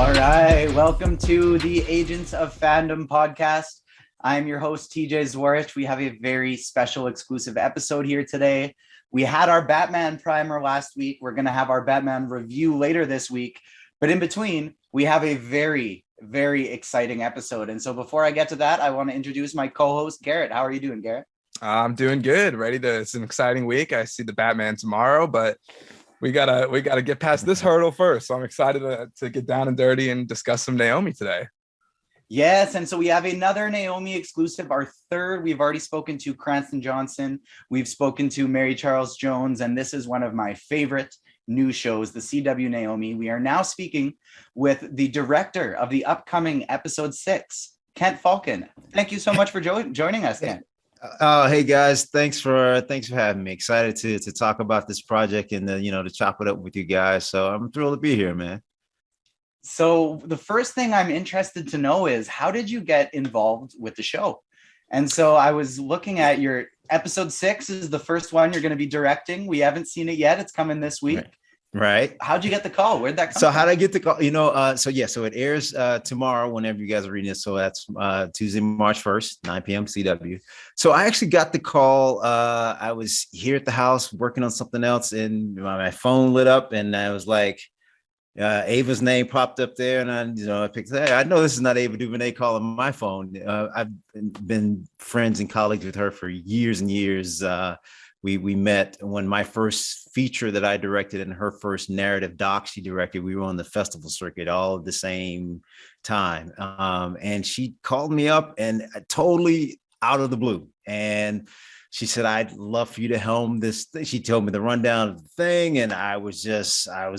All right, welcome to the Agents of Fandom podcast. I'm your host, TJ Zwarich. We have a very special exclusive episode here today. We had our Batman primer last week. We're going to have our Batman review later this week. But in between, we have a very, very exciting episode. And so before I get to that, I want to introduce my co-host, Garrett. How are you doing, Garrett? I'm doing good. It's an exciting week. I see the Batman tomorrow, but we gotta get past this hurdle first. So I'm excited to get down and dirty and discuss some Naomi today. Yes, and so we have another Naomi exclusive, our third. We've already spoken to Cranston Johnson. We've spoken to Mary Charles Jones, and this is one of my favorite new shows, the CW Naomi. We are now speaking with the director of the upcoming episode 6, Kent Faulcon. Thank you so much for joining us, Kent. Hey guys, thanks for having me. Excited to talk about this project and to chop it up with you guys. So I'm thrilled to be here, man. So the first thing I'm interested to know is, how did you get involved with the show? And so I was looking at your episode 6 is the first one you're going to be directing. We haven't seen it yet. It's coming this week. Right. How'd you get the call? Where'd that come from? How did I get the call? So it airs tomorrow whenever you guys are reading it. So that's Tuesday, March 1st, 9 p.m. CW. So I actually got the call. I was here at the house working on something else, and my phone lit up, and I was like, Ava's name popped up there, and I picked. Hey, I know this is not Ava DuVernay calling my phone. I've been friends and colleagues with her for years and years. We met when my first feature that I directed and her first narrative doc she directed. We were on the festival circuit all at the same time, and she called me up and totally out of the blue, and she said, "I'd love for you to helm this thing." She told me the rundown of the thing, and I was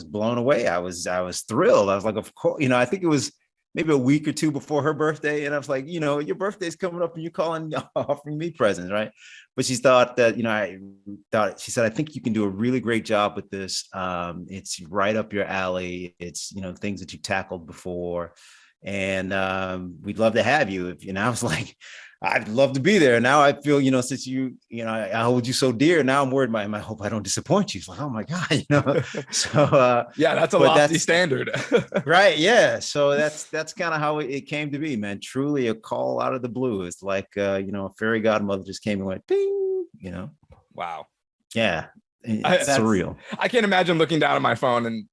blown away. I was thrilled. I was like, of course, I think it was maybe a week or two before her birthday. And I was like, your birthday's coming up and you're calling, offering me presents, right? But she thought that, she said, "I think you can do a really great job with this. It's right up your alley. It's, things that you've tackled before. And we'd love to have you." And I was like, "I'd love to be there." Now I feel, since I hold you so dear, now I'm worried I hope I don't disappoint you. It's like, oh my God, So yeah, that's a lofty standard. Right. Yeah. So that's kind of how it came to be, man. Truly a call out of the blue. It's like a fairy godmother just came and went, ding, Wow. Yeah. It's surreal. I can't imagine looking down at my phone and,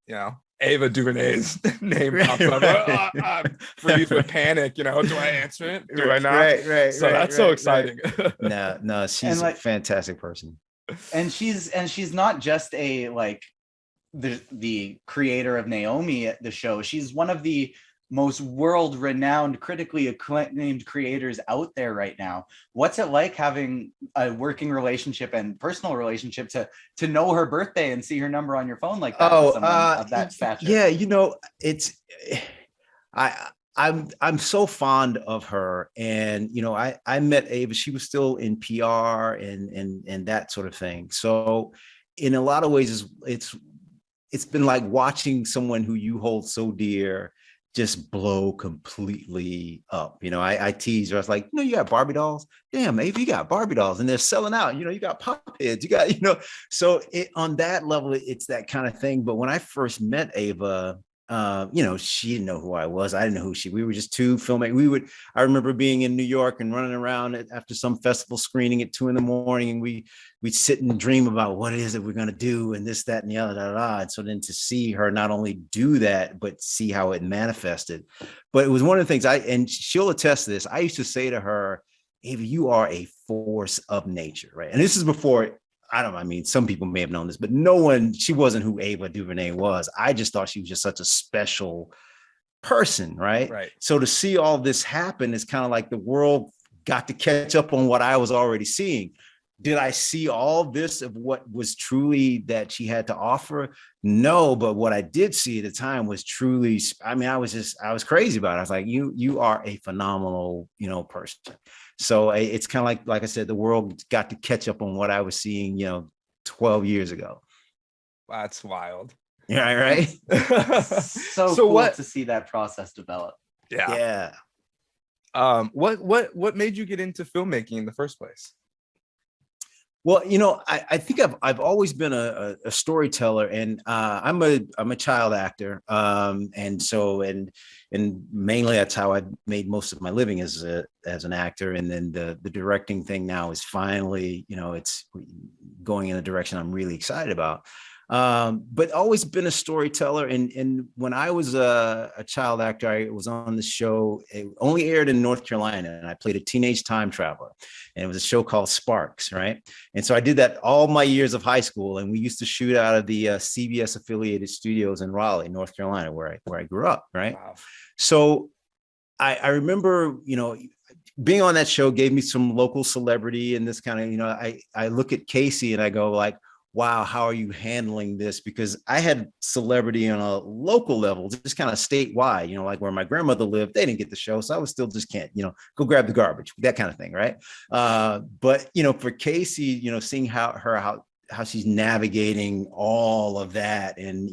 Ava DuVernay's name pops up. I'm freeze with panic. Do I answer it? Do I not? Right. So that's so exciting. No, she's a fantastic person. And she's not just the creator of Naomi at the show. She's one of the most world-renowned, critically acclaimed creators out there right now. What's it like having a working relationship and personal relationship to know her birthday and see her number on your phone like that? Of that stature? Yeah, I'm so fond of her, and I met Ava. She was still in PR and that sort of thing. So in a lot of ways, it's been like watching someone who you hold so dear just blow completely up. I tease her. I was like, you got Barbie dolls? Damn, Ava, you got Barbie dolls and they're selling out. You got pop heads, you got, so on that level, it's that kind of thing. But when I first met Ava, she didn't know who I was. I didn't know we were just two filmmakers. I remember being in New York and running around after some festival screening at 2 a.m. and we'd sit and dream about what it is that we're going to do and this, that, and the other, And so then to see her not only do that, but see how it manifested. But it was one of the things and she'll attest to this. I used to say to her, "Ava, you are a force of nature," right? And this is before, some people may have known this, but she wasn't who Ava DuVernay was. I just thought she was just such a special person, right? Right. So to see all this happen is kind of like the world got to catch up on what I was already seeing. Did I see all this of what was truly that she had to offer? No, but what I did see at the time was truly, I was crazy about it. I was like, you are a phenomenal, person. So it's kind of like I said, the world got to catch up on what I was seeing, 12 years ago. That's wild. Yeah, right. so cool to see that process develop. Yeah. What made you get into filmmaking in the first place? Well, I think I've always been a storyteller, and I'm a child actor, and mainly that's how I made most of my living as an actor, and then the directing thing now is finally, it's going in a direction I'm really excited about. But always been a storyteller. And when I was a child actor, I was on the show. It only aired in North Carolina, and I played a teenage time traveler. And it was a show called Sparks, right? And so I did that all my years of high school. And we used to shoot out of the CBS affiliated studios in Raleigh, North Carolina, where I grew up, right? Wow. So I remember, being on that show gave me some local celebrity and this kind of, I look at Casey and I go like, wow, how are you handling this? Because I had celebrity on a local level, just kind of statewide, like where my grandmother lived, they didn't get the show. So I was still just can't, go grab the garbage, that kind of thing. Right. But, for Casey, seeing how she's navigating all of that and,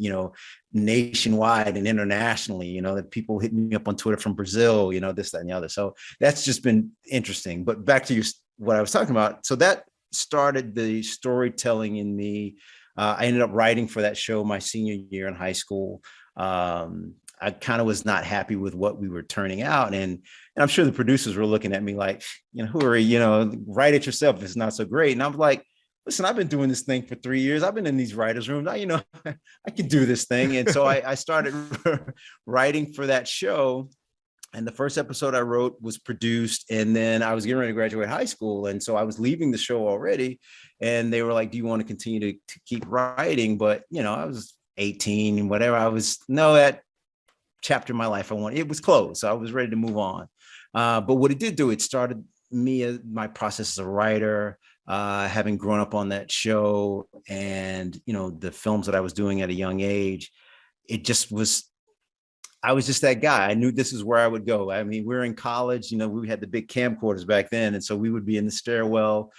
nationwide and internationally, that people hit me up on Twitter from Brazil, this, that, and the other. So that's just been interesting. But back to what I was talking about. So that started the storytelling in me. I ended up writing for that show my senior year in high school. I kind of was not happy with what we were turning out. And I'm sure the producers were looking at me like, who are you, write it yourself. It's not so great. And I'm like, listen, I've been doing this thing for 3 years. I've been in these writers' rooms. I can do this thing. And so I started writing for that show. And the first episode I wrote was produced, and then I was getting ready to graduate high school. And so I was leaving the show already. And they were like, do you want to continue to keep writing? But, I was 18 and whatever. That chapter in my life, it was closed. So I was ready to move on. But what it did do, it started my process as a writer, having grown up on that show and, the films that I was doing at a young age. I was just that guy. I knew this is where I would go. I mean, we're in college, we had the big camcorders back then. And so we would be in the stairwell,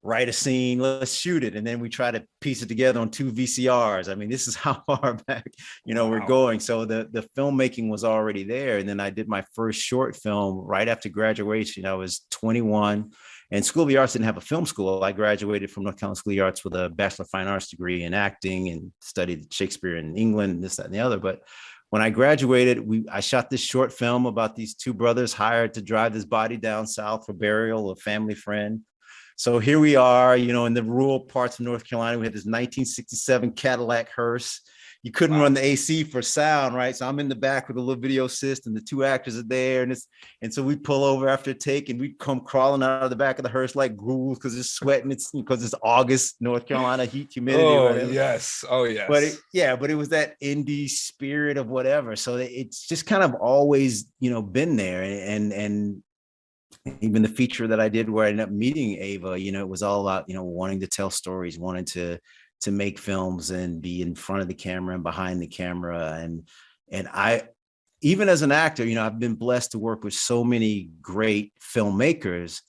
write a scene, let's shoot it. And then we try to piece it together on 2 VCRs. I mean, this is how far back, we're going. So the filmmaking was already there. And then I did my first short film right after graduation. I was 21. And School of the Arts didn't have a film school. I graduated from North Carolina School of the Arts with a Bachelor of Fine Arts degree in acting and studied Shakespeare in England, this, that, and the other. But when I graduated, I shot this short film about these 2 brothers hired to drive this body down south for burial of a family friend. So here we are, in the rural parts of North Carolina. We had this 1967 Cadillac hearse. You couldn't run the AC for sound, right? So I'm in the back with a little video assist, and the 2 actors are there. And so we pull over after a take, and we come crawling out of the back of the hearse like ghouls because it's sweating. It's because it's August, North Carolina, heat, humidity. Oh, yes. Oh, yes. But it was that indie spirit of whatever. So it's just kind of always, been there. And even the feature that I did where I ended up meeting Ava, it was all about, wanting to tell stories, wanting to make films and be in front of the camera and behind the camera. And I, even as an actor, I've been blessed to work with so many great filmmakers.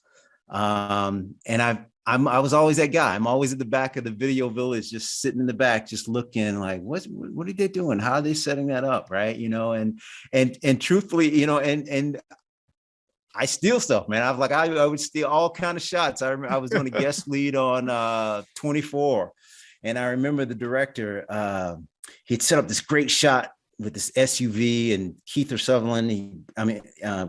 And I was always that guy. I'm always at the back of the video village, just sitting in the back, just looking like, what are they doing? How are they setting that up? Right. And truthfully, and I steal stuff, man. I would steal all kind of shots. I remember I was doing a guest lead on 24. And I remember the director, he'd set up this great shot with this SUV, and Keith Sutherland,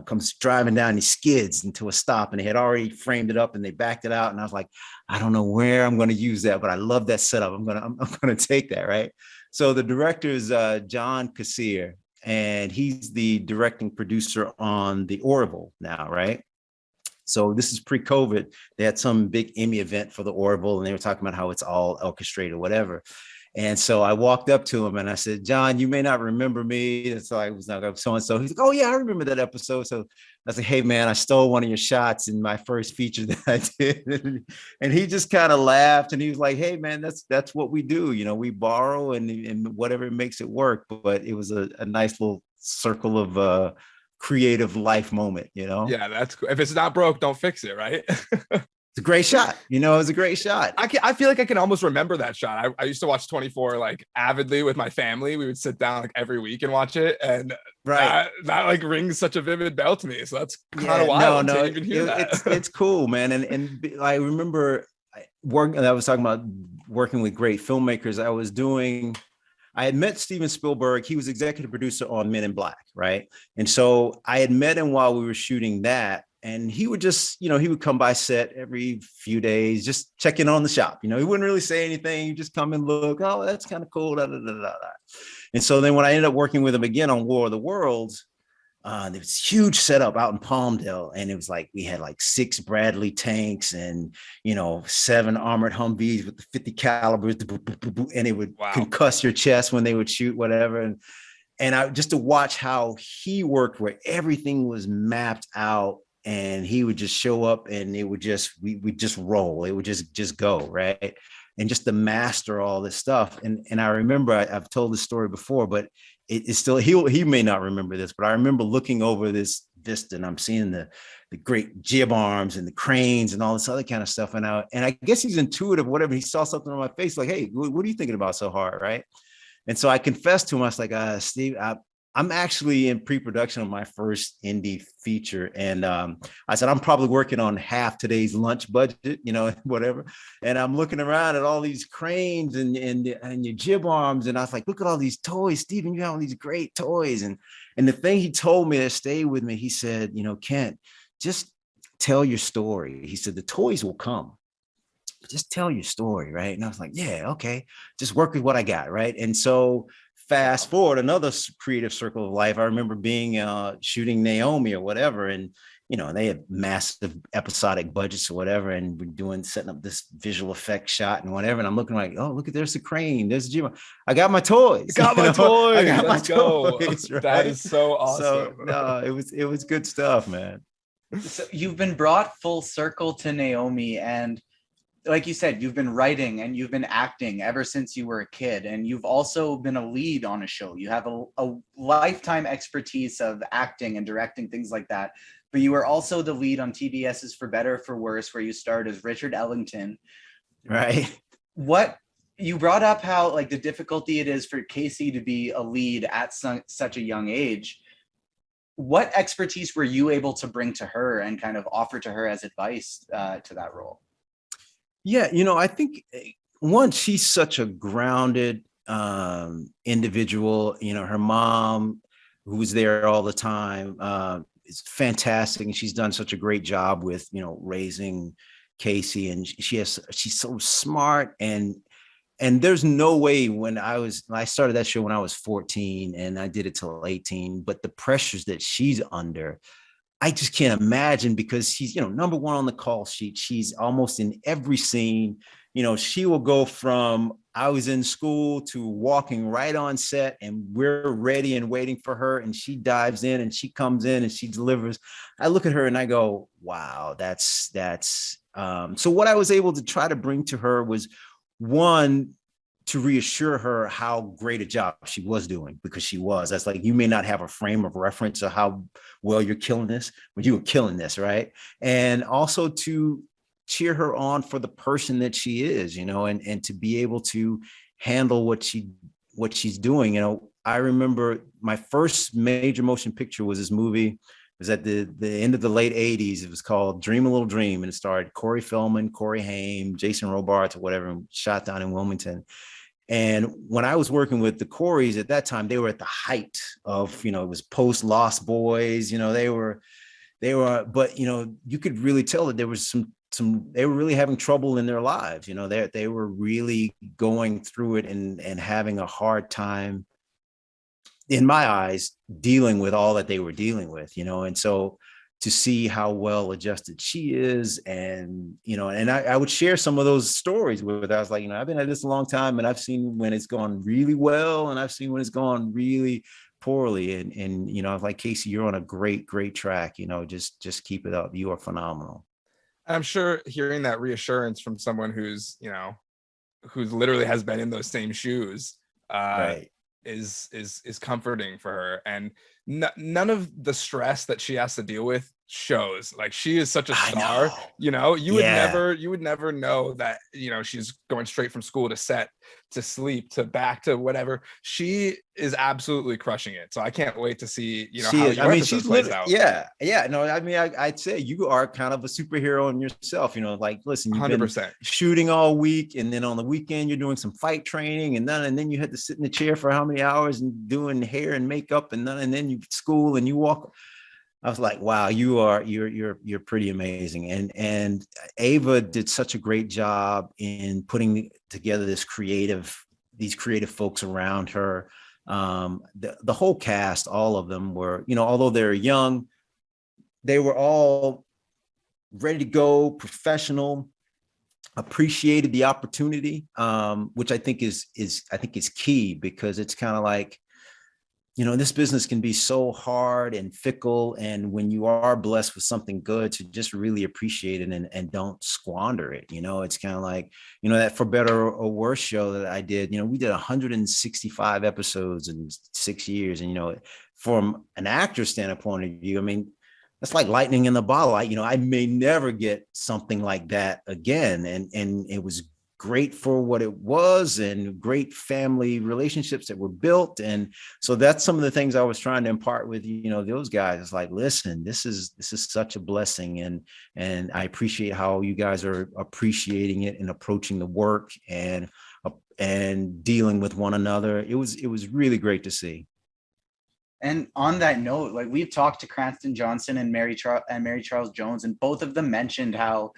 comes driving down, he skids into a stop, and they had already framed it up and they backed it out. And I was like, I don't know where I'm going to use that, but I love that setup. I'm going to take that. Right. So the director is John Kassir, and he's the directing producer on The Orville now. Right. So this is pre-COVID. They had some big Emmy event for The Orville, and they were talking about how it's all orchestrated or whatever. And so I walked up to him and I said, John, you may not remember me. And so I was like, so-and-so. He's like, oh yeah, I remember that episode. So I was like, hey man, I stole one of your shots in my first feature that I did. And he just kind of laughed, and he was like, hey man, that's what we do. We borrow and whatever makes it work. But it was a nice little circle of creative life moment. Yeah, that's cool. If it's not broke, don't fix it, right? It's a great shot. It was a great shot. I feel like I can almost remember that shot. I used to watch 24 like avidly with my family. We would sit down like every week and watch it, and that like rings such a vivid bell to me. So that's kind of wild to even hear that. It's cool, man. And I remember I was talking about working with great filmmakers. I had met Steven Spielberg. He was executive producer on Men in Black, right? And so I had met him while we were shooting that. And he would just, he would come by set every few days, just check in on the shop. He wouldn't really say anything. He'd just come and look. Oh, that's kind of cool. Da, da, da, da, da. And so then when I ended up working with him again on War of the Worlds, there was huge setup out in Palmdale, and it was like we had like 6 Bradley tanks and 7 armored Humvees with the 50 calibers, and it would concuss your chest when they would shoot whatever. And I just to watch how he worked, where everything was mapped out, and he would just show up, and it would just we just roll. It would just go right, and just to master all this stuff. And I remember I've told this story before, but it's still he may not remember this, but I remember looking over this vista and I'm seeing the great jib arms and the cranes and all this other kind of stuff. And I guess he's intuitive, whatever. He saw something on my face, like, hey, what are you thinking about so hard, right? And so I confessed to him, I was like, Steve, I'm actually in pre-production on my first indie feature. And I said, I'm probably working on half today's lunch budget, whatever. And I'm looking around at all these cranes and your jib arms. And I was like, look at all these toys, Steven, you have all these great toys. And the thing he told me that stayed with me, he said, Kent, just tell your story. He said, the toys will come. Just tell your story, right? And I was like, yeah, okay. Just work with what I got, right? And so fast forward another creative circle of life. I remember being shooting Naomi or whatever, and they had massive episodic budgets or whatever, and we're setting up this visual effect shot and whatever. And I'm looking like, oh, look at there's the crane, there's the gym. I got my toys. I got my toys. Right? That is so awesome. So no, it was good stuff, man. So you've been brought full circle to Naomi, and like you said, you've been writing and you've been acting ever since you were a kid, and you've also been a lead on a show. You have a lifetime expertise of acting and directing, things like that. But you were also the lead on TBS's For Better or For Worse, where you starred as Richard Ellington. Right. What you brought up, how like the difficulty it is for Casey to be a lead at such a young age. What expertise were you able to bring to her and kind of offer to her as advice to that role? Yeah, I think one, she's such a grounded individual. Her mom, who was there all the time, is fantastic, and she's done such a great job with raising Casey. And she's so smart, and there's no way when I started that show when I was 14, and I did it till 18. But the pressures that she's under, I just can't imagine, because she's, number one on the call sheet. She's almost in every scene. She will go from I was in school to walking right on set, and we're ready and waiting for her. And she dives in and she comes in and she delivers. I look at her and I go, wow, that's so what I was able to try to bring to her was, one, to reassure her how great a job she was doing, because she was. That's like, you may not have a frame of reference of how well you're killing this, but you were killing this, right? And also to cheer her on for the person that she is, and to be able to handle what she's doing. I remember my first major motion picture was this movie. It was at the end of the late 80s. It was called Dream a Little Dream, and it starred Corey Feldman, Corey Haim, Jason Robards, or whatever, and shot down in Wilmington. And when I was working with the Coreys at that time, they were at the height of, it was post Lost Boys, they were, but, you could really tell that there was they were really having trouble in their lives. They were really going through it and having a hard time, in my eyes, dealing with all that they were dealing with, and so to see how well adjusted she is. And, and I would share some of those stories with her. I was like, I've been at this a long time, and I've seen when it's gone really well, and I've seen when it's gone really poorly. And I was like, Casey, you're on a great, great track, just keep it up. You are phenomenal. I'm sure hearing that reassurance from someone who's literally has been in those same shoes, right, is comforting for her. And none of the stress that she has to deal with shows. Like, she is such a I star, know. you know. You Yeah. would never know that, you know, she's going straight from school to set to sleep to back to whatever. She is absolutely crushing it. So I can't wait to see, you know, She how is. I your mean, episode she's plays literally, out. yeah. No, I mean, I'd say you are kind of a superhero in yourself. You know, like, listen, you've been 100%. shooting all week, and then on the weekend you're doing some fight training, and then you had to sit in the chair for how many hours and doing hair and makeup, and then you school and you walk. I was like, wow, you're pretty amazing. And Ava did such a great job in putting together these creative folks around her. The whole cast, all of them were, you know, although they're young, they were all ready to go, professional, appreciated the opportunity, which I think is key, because it's kind of like, you know, this business can be so hard and fickle. And when you are blessed with something good, to just really appreciate it and don't squander it. You know, it's kind of like, you know, that For Better or Worse show that I did, you know, we did 165 episodes in 6 years. And, you know, from an actor's standpoint of view, I mean, that's like lightning in the bottle. I may never get something like that again. And it was great for what it was, and great family relationships that were built. And so that's some of the things I was trying to impart with, you know, those guys. It's like, listen, this is such a blessing, and I appreciate how you guys are appreciating it and approaching the work and dealing with one another. It was really great to see. And on that note, like, we've talked to Cranston Johnson and Mary Charles Jones, and both of them mentioned how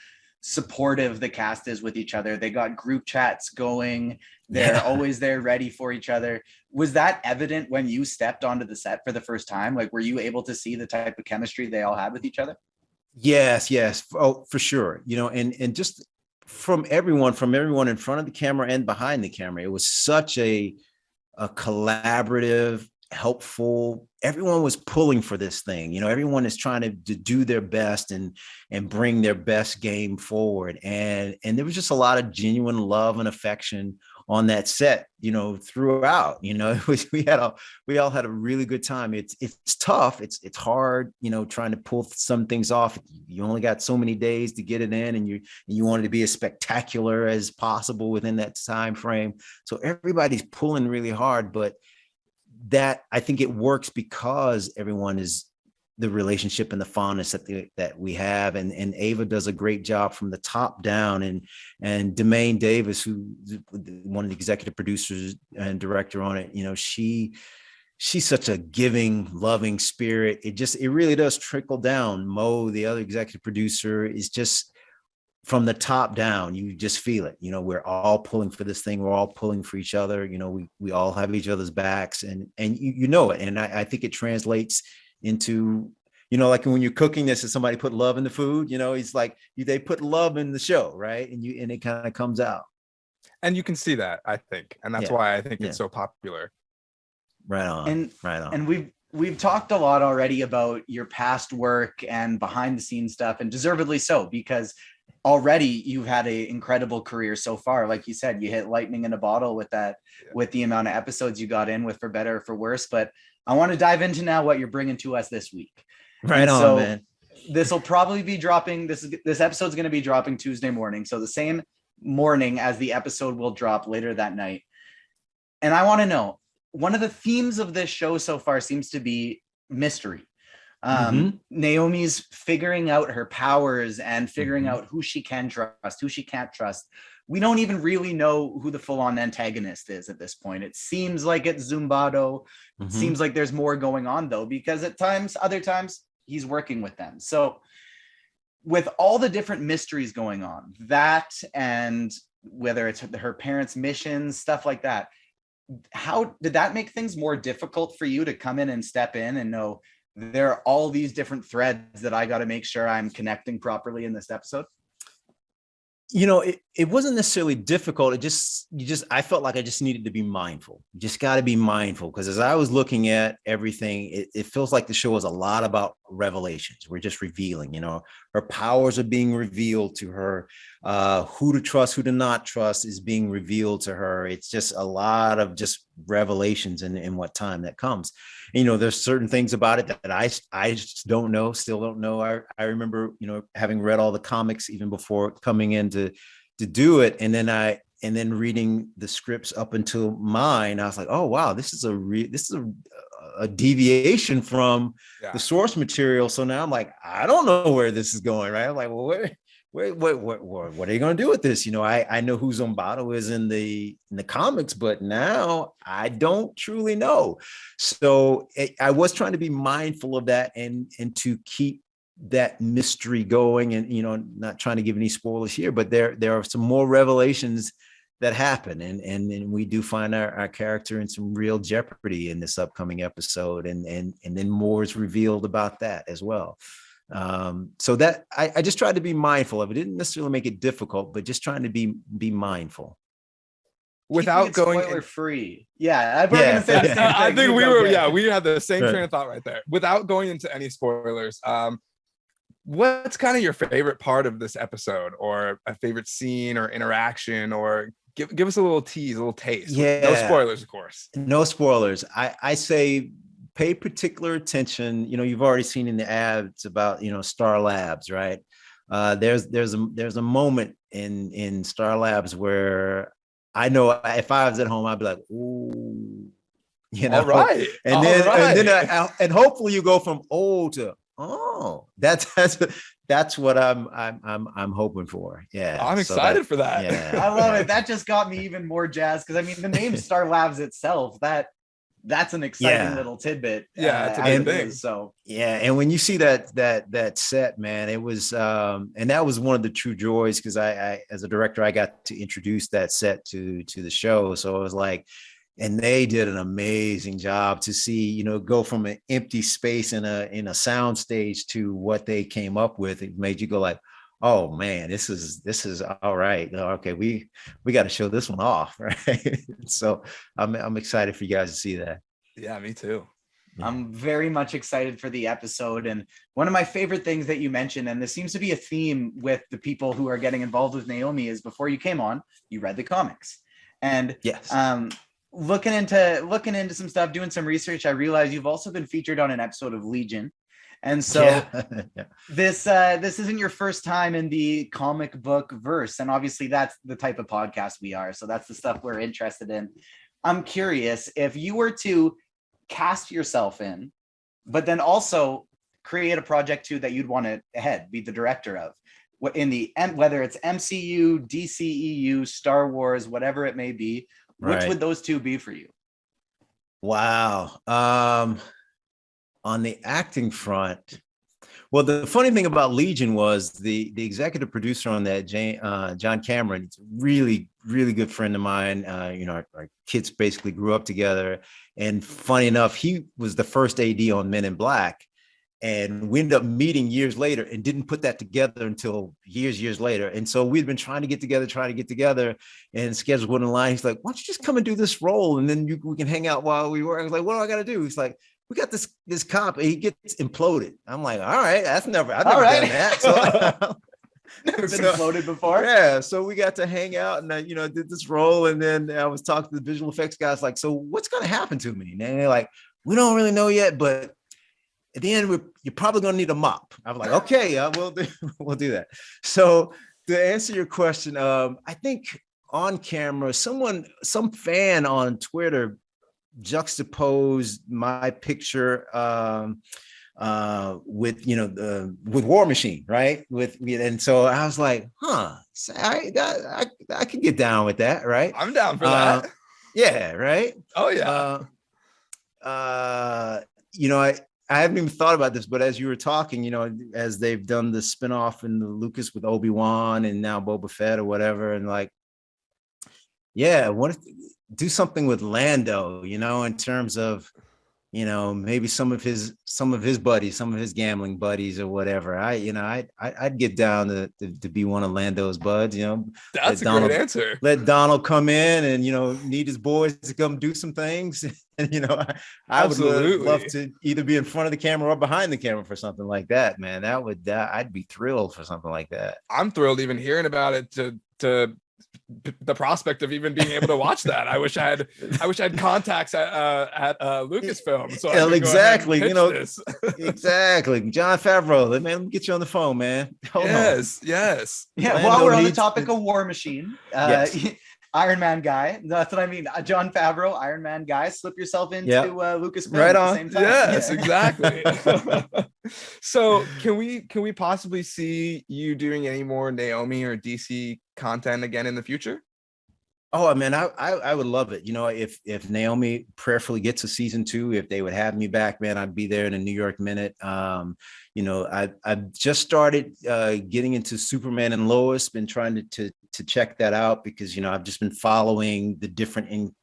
supportive the cast is with each other. They got group chats going. They're always there ready for each other. Was that evident when you stepped onto the set for the first time? Like, were you able to see the type of chemistry they all had with each other? Yes. Oh, for sure. You know, and just from everyone in front of the camera and behind the camera, it was such a collaborative, helpful. Everyone was pulling for this thing. You know, everyone is trying to do their best and bring their best game forward. And there was just a lot of genuine love and affection on that set, you know, throughout. You know, we all had a really good time. It's tough. It's hard, you know, trying to pull some things off. You only got so many days to get it in, and you want it to be as spectacular as possible within that time frame. So everybody's pulling really hard, but that, I think it works because everyone is the relationship and the fondness that we have. And Ava does a great job from the top down, and Demaine Davis, who one of the executive producers and director on it, you know, she's such a giving, loving spirit. It really does trickle down. Mo, the other executive producer, is just, from the top down, you just feel it. You know, we're all pulling for this thing. We're all pulling for each other. You know, we all have each other's backs, and you know it. And I think it translates into, you know, like when you're cooking this, and somebody put love in the food, you know, it's like they put love in the show, right? And it kind of comes out. And you can see that, I think. And that's why I think it's so popular. Right on. And we've talked a lot already about your past work and behind the scenes stuff, and deservedly so, because already you've had an incredible career so far. Like you said, you hit lightning in a bottle with that, with the amount of episodes you got in with For Better or For Worse. But I want to dive into now what you're bringing to us this week. Right on, so, man. This will probably be dropping. This episode's going to be dropping Tuesday morning. So the same morning as the episode will drop later that night. And I want to know, one of the themes of this show so far seems to be mystery. Naomi's figuring out her powers and figuring out who she can trust, who she can't trust. We don't even really know who the full-on antagonist is at this point. It seems like it's Zumbado. It seems like there's more going on, though, because other times he's working with them. So with all the different mysteries going on, that, and whether it's her parents' missions, stuff like that, how did that make things more difficult for you to come in and step in and know there are all these different threads that I got to make sure I'm connecting properly in this episode? You know, it wasn't necessarily difficult. I felt like I just needed to be mindful. You just got to be mindful, because as I was looking at everything, it feels like the show is a lot about revelations. We're just revealing, you know, her powers are being revealed to her. who to trust, who to not trust is being revealed to her. It's just a lot of just revelations in what time that comes. And, there's certain things about it that I just don't know, still don't know. I remember, having read all the comics even before coming in to do it. And then reading the scripts up until mine, I was like, oh, wow, this is a deviation from the source material. So now I'm like, I don't know where this is going, right? I'm like, well, what are you going to do with this? I know who Zombato is in the comics, but now I don't truly know. So I was trying to be mindful of that and to keep that mystery going, and not trying to give any spoilers here, but there are some more revelations that happen, and we do find our character in some real jeopardy in this upcoming episode, and then more is revealed about that as well. So that I just tried to be mindful of it. Didn't necessarily make it difficult, but just trying to be mindful. Without going spoiler free. Yeah, gonna say the same thing. I think we had the same train of thought right there. Without going into any spoilers, what's kind of your favorite part of this episode, or a favorite scene or interaction, or give us a little tease, a little taste? Yeah, no spoilers, of course. No spoilers. I say pay particular attention. You've already seen in the ads about Star Labs, right? There's a moment in Star Labs where I know if I was at home, I'd be like, ooh, all right, and hopefully you go from to that's what I'm hoping for. Yeah, I'm excited for that. Yeah. I love it. That just got me even more jazzed, because I mean, the name Star Labs itself, that's an exciting little tidbit. Yeah, it's a good thing. So and when you see that set, man, it was and that was one of the true joys, because I as a director, I got to introduce that set to the show. So it was like, and they did an amazing job to see, go from an empty space in a sound stage to what they came up with. It made you go like, oh man, this is all right. Okay, we got to show this one off, right? So I'm excited for you guys to see that. Yeah, me too. I'm very much excited for the episode. And one of my favorite things that you mentioned, and this seems to be a theme with the people who are getting involved with Naomi, is before you came on, you read the comics. And yes, looking into some stuff, doing some research, I realized you've also been featured on an episode of Legion. And so this isn't your first time in the comic book verse. And obviously that's the type of podcast we are. So that's the stuff we're interested in. I'm curious, if you were to cast yourself in, but then also create a project too that you'd want to be the director of, in the end, whether it's MCU, DCEU, Star Wars, whatever it may be, which would those two be for you? Wow. On the acting front, well, the funny thing about Legion was the executive producer on that, John Cameron. It's a really, really good friend of mine. Our kids basically grew up together. And funny enough, he was the first AD on Men in Black. And we ended up meeting years later and didn't put that together until years later. And so we'd been trying to get together, and schedules wouldn't align. He's like, why don't you just come and do this role? And then we can hang out while we work. I was like, what do I got to do? He's like, we got this cop, and he gets imploded. I'm like, all right, I've never done that. So, never been imploded before. Yeah. So we got to hang out, and I, did this role. And then I was talking to the visual effects guys, like, so what's going to happen to me? And they're like, we don't really know yet, but at the end, you're probably going to need a mop. I was like, okay, we'll do that. So to answer your question, I think on camera, some fan on Twitter juxtaposed my picture with War Machine, right? And so I was like, I could get down with that, right? I'm down for that. Yeah, right. Oh yeah. I haven't even thought about this, but as you were talking, as they've done the spinoff in the Lucas with Obi-Wan and now Boba Fett or whatever, and like, yeah, what if do something with Lando, in terms of, maybe some of his buddies, some of his gambling buddies or whatever. I'd get down to be one of Lando's buds. That's a great answer. Let Donald come in and need his boys to come do some things, I would love Absolutely. to either be in front of the camera or behind the camera for something like that, man. I'd be thrilled for something like that. I'm thrilled even hearing about it to the prospect of even being able to watch that. I wish I had contacts at Lucasfilm so I could Exactly, go ahead and pitch this. exactly. John Favreau, man, let me get you on the phone, man. Hold on. Yes. Yeah, Lando while we're on the needs- topic of War Machine, Yes. Iron Man guy. That's what I mean. John Favreau, Iron Man guy. Slip yourself into Yep. Lucasfilm Right at the on. same time. Yes, Yeah. exactly. So can we possibly see you doing any more Naomi or DC content again in the future? Oh man, I would love it. If Naomi prayerfully gets a season 2, if they would have me back, man, I'd be there in a New York minute. I've just started getting into Superman and Lois, been trying to check that out because I've just been following the different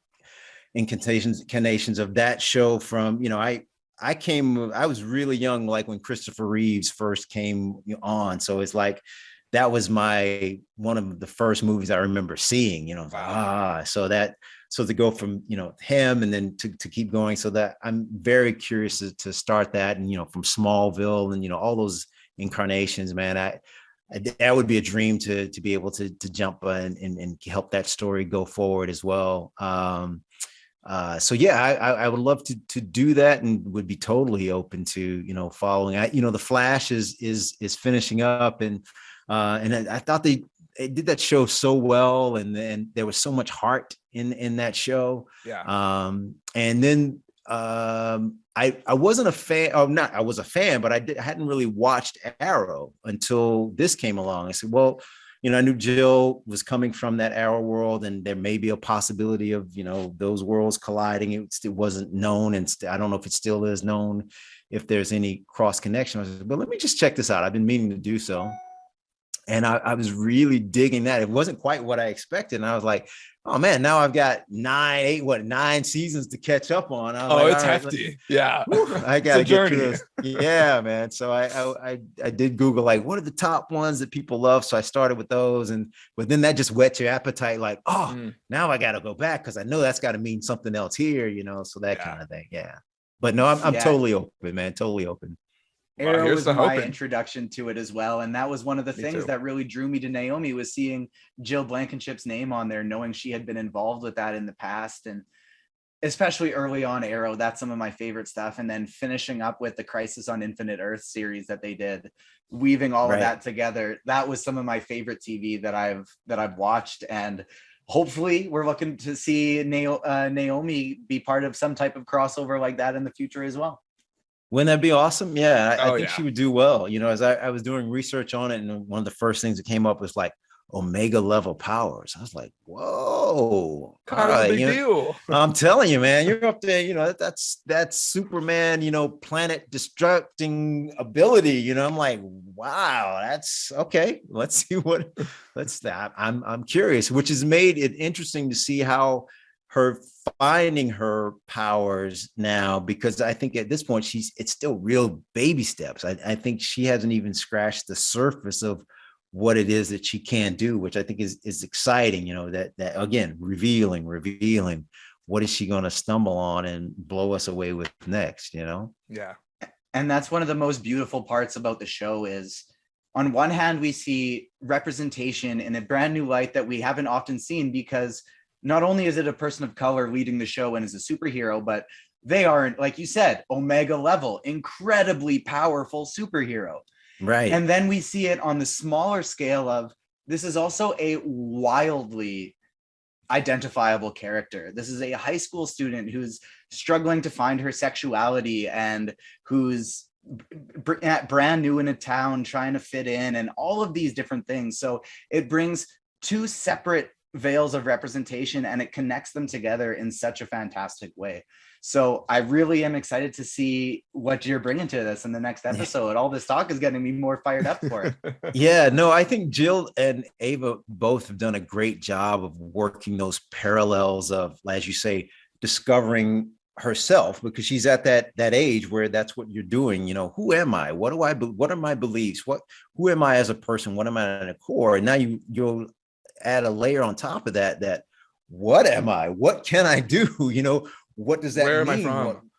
incarnations of that show from I was really young, like when Christopher Reeves first came on. So it's like that was one of the first movies I remember seeing, Wow. so to go from him and then to keep going, so that I'm very curious to start that, and from Smallville and all those incarnations, man. That would be a dream to be able to jump and help that story go forward as well. So yeah, I would love to do that, and would be totally open to following. The Flash is finishing up, and I thought they did that show so well, and then there was so much heart in that show. Yeah. And then I wasn't a fan, or not, I was a fan, but I hadn't really watched Arrow until this came along. I said, well, I knew Jill was coming from that Arrow world, and there may be a possibility of those worlds colliding. It wasn't known, and I don't know if it still is known if there's any cross connection. I said, but let me just check this out. I've been meaning to do so. And I was really digging that. It wasn't quite what I expected. And I was like, oh man, now I've got 9 seasons to catch up on. I was like, It's hefty. Yeah. I gotta get journey. through this. Yeah, man. So I did Google, like, what are the top ones that people love? So I started with those, but then that just whets your appetite, like, now I gotta go back because I know that's got to mean something else here, so that kind of thing. Yeah. But no, I'm totally open, man. Totally open. Arrow was my introduction to it as well, and that was one of the things too. that really drew me to Naomi, was seeing Jill Blankenship's name on there, knowing she had been involved with that in the past, and especially early on Arrow. That's some of my favorite stuff. And then finishing up with the Crisis on Infinite Earth series that they did, weaving all of that together. That was some of my favorite TV that I've watched, and hopefully we're looking to see Naomi be part of some type of crossover like that in the future as well. Wouldn't that be awesome? Yeah, I think she would do well. As I was doing research on it, and one of the first things that came up was like Omega level powers. I was like, whoa, kind of a big deal. I'm telling you, man, you're up there. That's Superman, planet destructing ability. I'm like, wow, that's okay. Let's see I'm curious, which has made it interesting to see how her finding her powers now, because I think at this point it's still real baby steps. I think she hasn't even scratched the surface of what it is that she can do, which I think is exciting. That again, revealing what is she going to stumble on and blow us away with next. Yeah. And that's one of the most beautiful parts about the show is, on one hand, we see representation in a brand new light that we haven't often seen, because not only is it a person of color leading the show and is a superhero, but they are, like you said, Omega level, incredibly powerful superhero. Right. And then we see it on the smaller scale of, this is also a wildly identifiable character. This is a high school student who's struggling to find her sexuality, and who's brand new in a town trying to fit in, and all of these different things. So it brings two separate veils of representation, and it connects them together in such a fantastic way. So I really am excited to see what you're bringing to this in the next episode. All this talk is getting me more fired up for it. Yeah, no, I think Jill and Ava both have done a great job of working those parallels of, as you say, discovering herself, because she's at that age where that's what you're doing. Who am I? What are my beliefs? Who am I as a person? What am I at a core? And now you'll add a layer on top of that what am I? What can I do? what does that Where mean? am I from?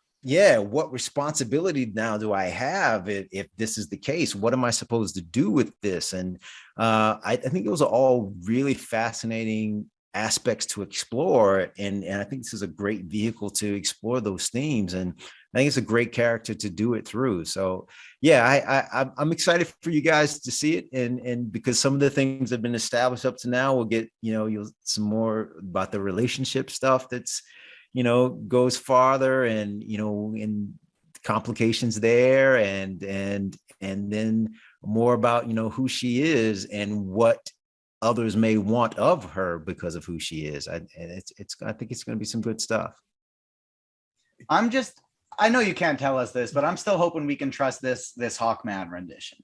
What responsibility now do I have if this is the case? What am I supposed to do with this? And I think those are all really fascinating aspects to explore. And I think this is a great vehicle to explore those themes. And I think it's a great character to do it through. So yeah, I'm excited for you guys to see it. And because some of the things that have been established up to now, we'll get, you'll some more about the relationship stuff that's, goes farther and, and complications there and then more about, who she is and what others may want of her because of who she is. I think it's going to be some good stuff. I know you can't tell us this, but I'm still hoping we can trust this Hawkman rendition.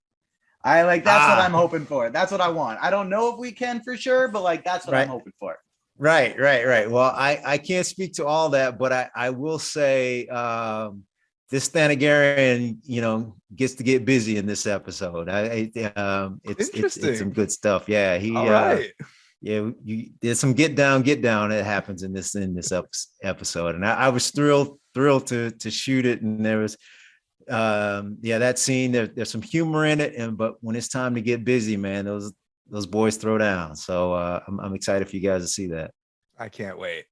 That's what I'm hoping for. That's what I want. I don't know if we can for sure, but that's what I'm hoping for. Right. Well, I can't speak to all that, but I will say this Thanagarian, gets to get busy in this episode. It's some good stuff. Yeah, all right. There's some get down that happens in this episode, and I was thrilled to shoot it. And there was that scene. There's some humor in it, but when it's time to get busy, man, those boys throw down. So I'm excited for you guys to see that. I can't wait.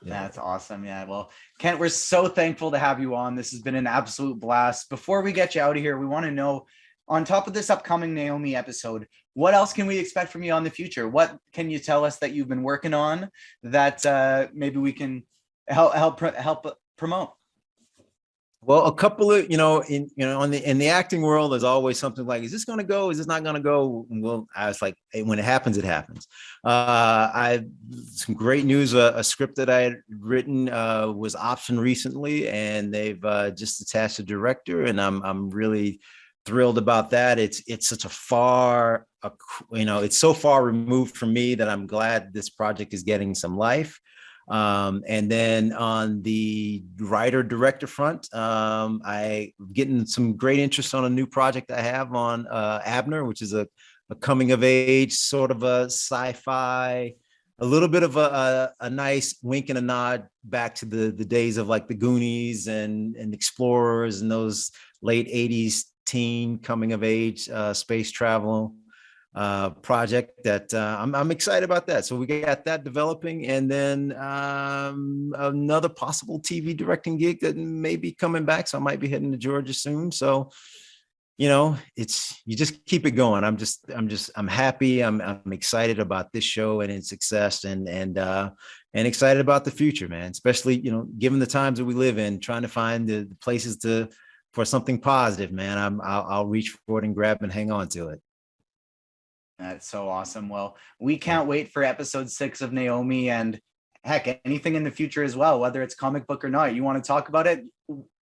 Yeah. That's awesome. Yeah. Well, Kent, we're so thankful to have you on. This has been an absolute blast. Before we get you out of here, we want to know, on top of this upcoming Naomi episode, what else can we expect from you on the future? What can you tell us that you've been working on that maybe we can help promote? Well, a couple of, in the acting world, there's always something like, is this going to go? Is this not going to go? Well, I was like, hey, when it happens, it happens. Some great news. A script that I had written was optioned recently, and they've just attached a director, and I'm really thrilled about that. It's such a far, it's so far removed from me that I'm glad this project is getting some life. And then on the writer director front, I getting some great interest on a new project I have on Abner, which is a coming of age sort of a sci-fi, a little bit of a nice wink and a nod back to the days of like the Goonies and Explorers and those late 80s teen coming of age space travel project that I'm excited about that. So we got that developing, and then another possible TV directing gig that may be coming back. So I might be heading to Georgia soon. So you just keep it going. I'm happy. I'm excited about this show and its success, and excited about the future, man. Especially given the times that we live in, trying to find the places for something positive, man. I'll reach for it and grab and hang on to it. That's so awesome. Well, we can't wait for episode 6 of Naomi, and heck, anything in the future as well, whether it's comic book or not. You want to talk about it?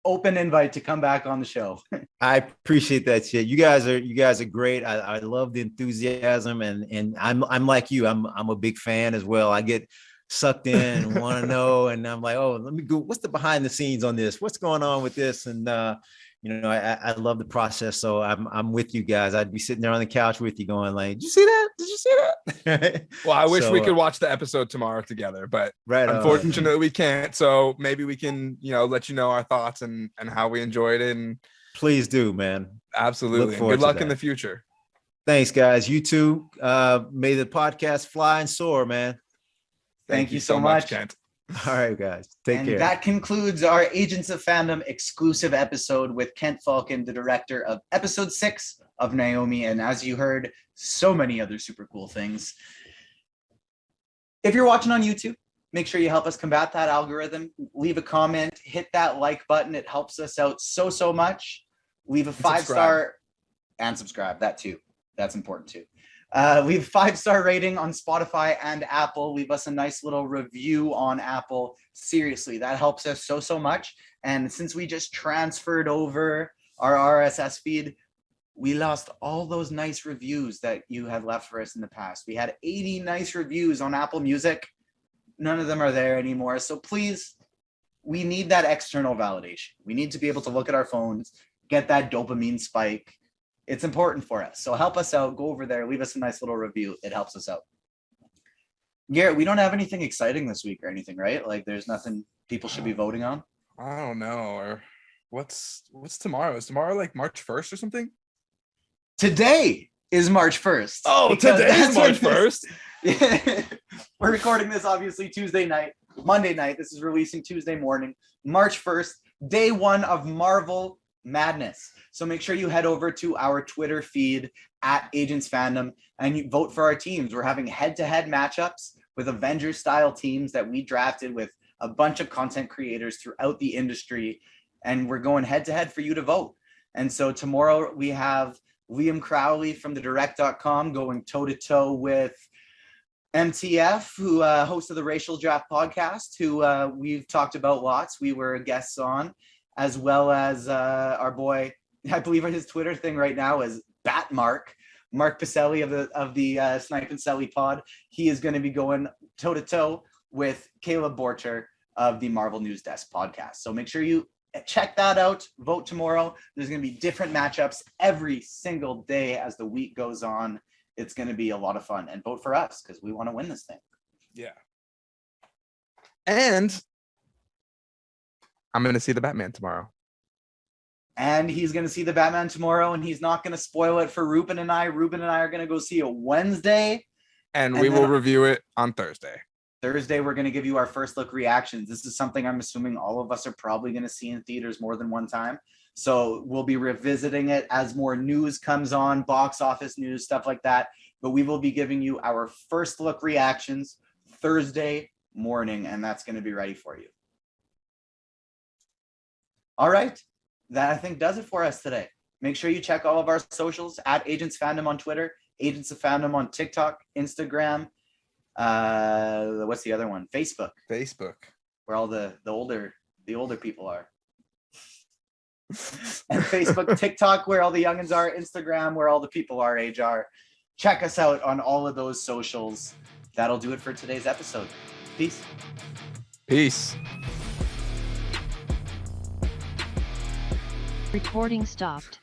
Open invite to come back on the show. I appreciate that shit. You guys are great. I love the enthusiasm, and I'm like you. I'm a big fan as well. I get sucked in and want to know, and I'm like, oh, let me go. What's the behind the scenes on this? What's going on with this? And I love the process. So I'm with you guys. I'd be sitting there on the couch with you going like, did you see that? Did you see that? Well, I wish we could watch the episode tomorrow together, but unfortunately we can't. So maybe we can, let you know our thoughts and how we enjoyed it. And please do, man. Absolutely. Good luck in the future. Thanks, guys. You too. May the podcast fly and soar, man. Thank you so much, Kent. All right, guys. Take care. That concludes our Agents of Fandom exclusive episode with Kent Faulcon, the director of episode 6 of Naomi. And as you heard, so many other super cool things. If you're watching on YouTube, make sure you help us combat that algorithm. Leave a comment, hit that like button. It helps us out so much. Leave a 5-star and subscribe. That too. That's important too. Leave a 5-star rating on Spotify and Apple. Leave us a nice little review on Apple. Seriously, that helps us so much. And since we just transferred over our RSS feed, we lost all those nice reviews that you had left for us in the past. We had 80 nice reviews on Apple Music. None of them are there anymore. So please, we need that external validation. We need to be able to look at our phones, get that dopamine spike. It's important for us. So help us out. Go over there. Leave us a nice little review. It helps us out. Garrett, we don't have anything exciting this week or anything, right? Like there's nothing people should be voting on. I don't know. Or what's tomorrow? Is tomorrow like March 1st or something? Today is March 1st. Oh, because today's that's March when 1st. this- We're recording this obviously Monday night. This is releasing Tuesday morning, March 1st, day one of Marvel Madness. So make sure you head over to our Twitter feed at Agents Fandom and you vote for our teams. We're having head-to-head matchups with Avengers style teams that we drafted with a bunch of content creators throughout the industry. And we're going head-to-head for you to vote. And so tomorrow we have Liam Crowley from thedirect.com going toe-to-toe with MTF, who hosted the Racial Draft podcast, who we've talked about lots. We were guests on, as well as our boy, I believe his Twitter thing right now is Mark Pacelli of the Snipe and Selly pod. He is going to be going toe-to-toe with Caleb Borcher of the Marvel News Desk podcast. So make sure you check that out. Vote tomorrow. There's going to be different matchups every single day as the week goes on. It's going to be a lot of fun, and vote for us because we want to win this thing. Yeah. And I'm going to see the Batman tomorrow. And he's going to see the Batman tomorrow, and he's not going to spoil it for Ruben and I. Ruben and I are going to go see it Wednesday. And we will review it on Thursday. Thursday, we're going to give you our first look reactions. This is something I'm assuming all of us are probably going to see in theaters more than one time. So we'll be revisiting it as more news comes on, box office news, stuff like that. But we will be giving you our first look reactions Thursday morning, and that's going to be ready for you. All right. That I think does it for us today. Make sure you check all of our socials at Agents Fandom on Twitter, Agents of Fandom on TikTok, Instagram. What's the other one? Facebook, where all the older people are. And Facebook, TikTok, where all the youngins are, Instagram, where all the people our age are. Check us out on all of those socials. That'll do it for today's episode. Peace. Recording stopped.